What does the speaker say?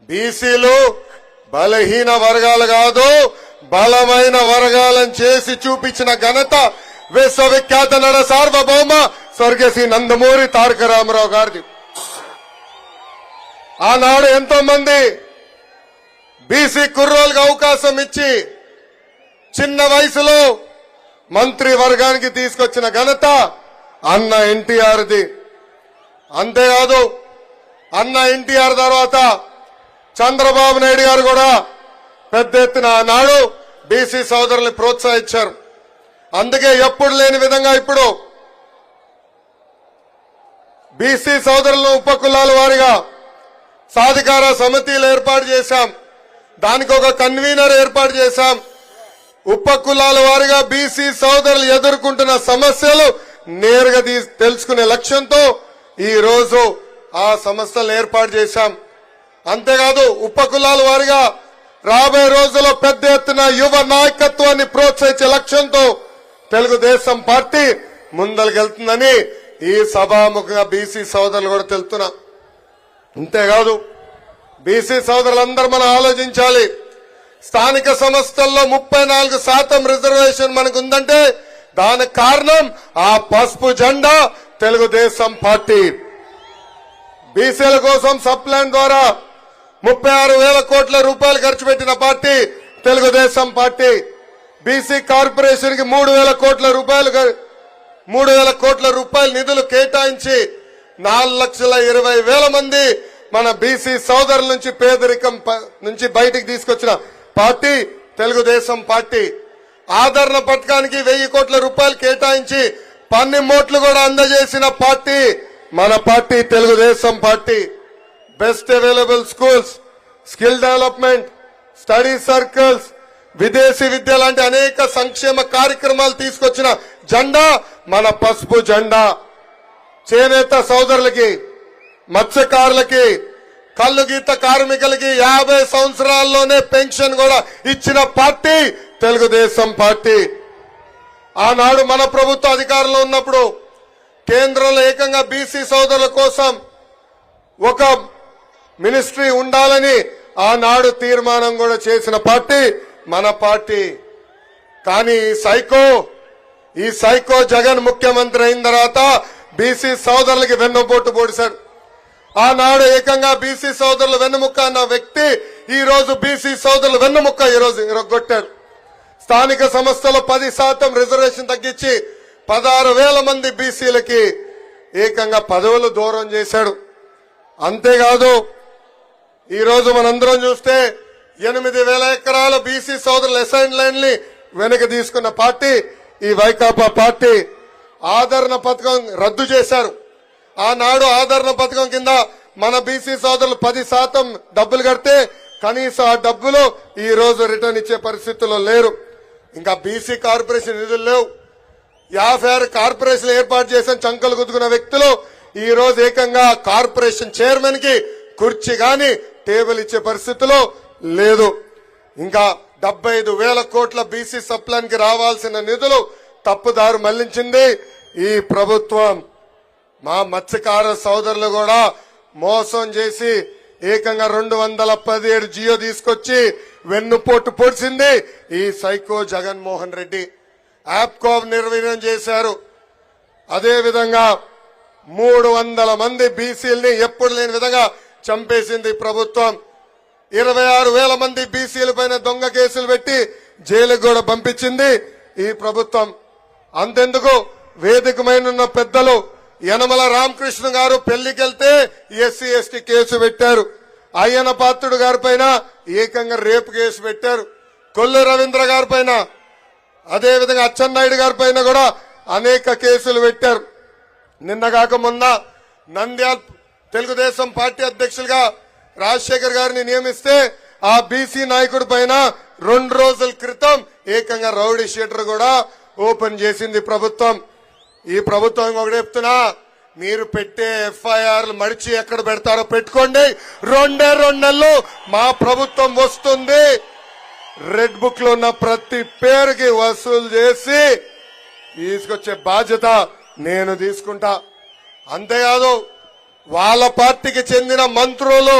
బీసీలు బలహీన వర్గాలు కాదు, బలమైన వర్గాలను చేసి చూపించిన ఘనత విశ్వవిఖ్యాత నట సార్వభౌమ స్వర్గశ్రీ నందమూరి తారక రామారావు గారిది. ఆనాడు ఎంతో మంది బీసీ కుర్రోళ్ళకి అవకాశం ఇచ్చి చిన్న వయసులో మంత్రి వర్గానికి తీసుకొచ్చిన ఘనత అన్న ఎన్టీఆర్ది. అంతేకాదు అన్న ఎన్టీఆర్ తర్వాత చంద్రబాబు నాయుడు గారు కూడా పెద్ద ఎత్తున ఆనాడు బీసీ సోదరుల్ని ప్రోత్సహించారు. అందుకే ఎప్పుడు లేని విధంగా ఇప్పుడు బీసీ సోదరులను ఉపకులాల వారిగా సాధికార సమితిలు ఏర్పాటు చేశాం. దానికి ఒక కన్వీనర్ ఏర్పాటు చేశాం. ఉపకులాల వారిగా బీసీ సోదరులు ఎదుర్కొంటున్న సమస్యలు నేరుగా తెలుసుకునే లక్ష్యంతో ఈ రోజు ఆ సంస్థలు ఏర్పాటు చేశాం. అంతేకాదు ఉపకులాల వారిగా రాబోయే రోజుల్లో పెద్ద ఎత్తున యువ నాయకత్వాన్ని ప్రోత్సహించే లక్ష్యంతో తెలుగుదేశం పార్టీ ముందరికెళ్తుందని ఈ సభాముఖంగా బీసీ సోదరులు కూడా తెలుపుతున్నా. అంతేకాదు బీసీ సోదరులందరూ మనం ఆలోచించాలి. స్థానిక సంస్థల్లో 34% రిజర్వేషన్ మనకు ఉందంటే దానికి కారణం ఆ పసుపు జెండా తెలుగుదేశం పార్టీ. బీసీల కోసం సబ్ ప్లాన్ ద్వారా 36,000 కోట్ల రూపాయలు ఖర్చు పెట్టిన party Telugu Desam party. BC corporation కి 3,000 కోట్ల రూపాయల నిధులు కేటాయించి 4,20,000 మంది మన బీసీ సోదరుల నుంచి పేదరికం నుంచి బయటికి తీసుకొచ్చిన పార్టీ తెలుగుదేశం పార్టీ. ఆదరణ పథకానికి 1,000 కోట్ల రూపాయలు కేటాయించి పన్నిమోట్లు కూడా అందజేసిన పార్టీ మన party Telugu Desam party. Best available schools, skill development, study circles, విదేశీ విద్య లాంటి అనేక సంక్షేమ కార్యక్రమాలు తీసుకొచ్చిన జెండా మన పసుపు జెండా. చేనేత సోదరులకి, మత్స్యకారులకి, కల్లు గీత కార్మికులకి 50 సంవత్సరాల్లోనే పెన్షన్ కూడా ఇచ్చిన పార్టీ తెలుగుదేశం పార్టీ. ఆనాడు మన ప్రభుత్వ అధికారంలో ఉన్నప్పుడు కేంద్రంలో ఏకంగా బీసీ సోదరుల కోసం ఒక మినిస్ట్రీ ఉండాలని ఆనాడు తీర్మానం కూడా చేసిన పార్టీ మన పార్టీ. కానీ ఈ సైకో జగన్ ముఖ్యమంత్రి అయిన తర్వాత బీసీ సోదరులకి వెన్నుపోటు పొడిశాడు. ఆనాడు ఏకంగా బీసీ సోదరులు వెన్నుముక్క అన్న వ్యక్తి ఈ రోజు బీసీ సోదరులు వెన్నుముక్క ఈ రోజు ఇరగొట్టాడు. స్థానిక సంస్థలో 10% రిజర్వేషన్ తగ్గించి 16,000 మంది బీసీలకి ఏకంగా పదవులు దూరం చేశాడు. అంతేకాదు ఈ రోజు మనందరం చూస్తే 8,000 ఎకరాల బీసీ సోదరుల అసైన్ ల్యాండ్ ని వెనక్కి తీసుకున్న పార్టీ ఈ వైకాపా పార్టీ. ఆదరణ పథకం రద్దు చేశారు. ఆనాడు ఆదరణ పథకం కింద మన బీసీ సోదరులు 10% డబ్బులు కడితే కనీసం ఆ డబ్బులు ఈ రోజు రిటర్న్ ఇచ్చే పరిస్థితుల్లో లేరు. ఇంకా బీసీ కార్పొరేషన్ నిధులు లేవు. 56 కార్పొరేషన్ ఏర్పాటు చేసిన చంకలు గుద్దుకున్న వ్యక్తులు ఈ రోజు ఏకంగా కార్పొరేషన్ చైర్మన్ కి కుర్చీ గాని టేబుల్ ఇచ్చే పరిస్థితిలో లేదు. ఇంకా 75,000 కోట్ల బీసీ సప్లాన్ కి రావాల్సిన నిధులు తప్పుదారు మళ్లించింది ఈ ప్రభుత్వం. మా మత్స్యకార సోదరులు కూడా మోసం చేసి ఏకంగా 217 జియో తీసుకొచ్చి వెన్నుపోటు పొడిచింది ఈ సైకో జగన్మోహన్ రెడ్డి. యాప్కాబ్ నిర్వీర్యం చేశారు. అదేవిధంగా 300 మంది బీసీలని ఎప్పుడు లేని విధంగా చంపేసింది ప్రభుత్వం. 26,000 మంది బీసీల పైన దొంగ కేసులు పెట్టి జైలుకు కూడా పంపించింది ఈ ప్రభుత్వం. అంతెందుకు వేదికమైన పెద్దలు యనమల రామకృష్ణ గారు పెళ్లికెళ్తే ఎస్సీ ఎస్టీ కేసు పెట్టారు. అయ్యన పాత్రుడు గారి పైన ఏకంగా రేపు కేసు పెట్టారు. కొల్లు రవీంద్ర గారి పైన, అదేవిధంగా అచ్చెన్నాయుడు గారి పైన కూడా అనేక కేసులు పెట్టారు. నిన్నగాక మొన్న నంద్యాల తెలుగుదేశం పార్టీ అధ్యక్షులుగా రాజశేఖర్ గారిని నియమిస్తే ఆ బీసీ నాయకుడి పైన 2 రోజుల క్రితం ఏకంగా రౌడీ షీటర్ కూడా ఓపెన్ చేసింది ప్రభుత్వం. ఈ ప్రభుత్వం ఒకటి చెప్తున్నా, మీరు పెట్టే ఎఫ్ఐఆర్లు మడిచి ఎక్కడ పెడతారో పెట్టుకోండి. 2 నెలలు మా ప్రభుత్వం వస్తుంది. రెడ్ బుక్ లో ఉన్న ప్రతి పేరుకి వసూలు చేసి తీసుకొచ్చే బాధ్యత నేను తీసుకుంటా. అంతేకాదు వాళ్ళ పార్టీకి చెందిన మంత్రులు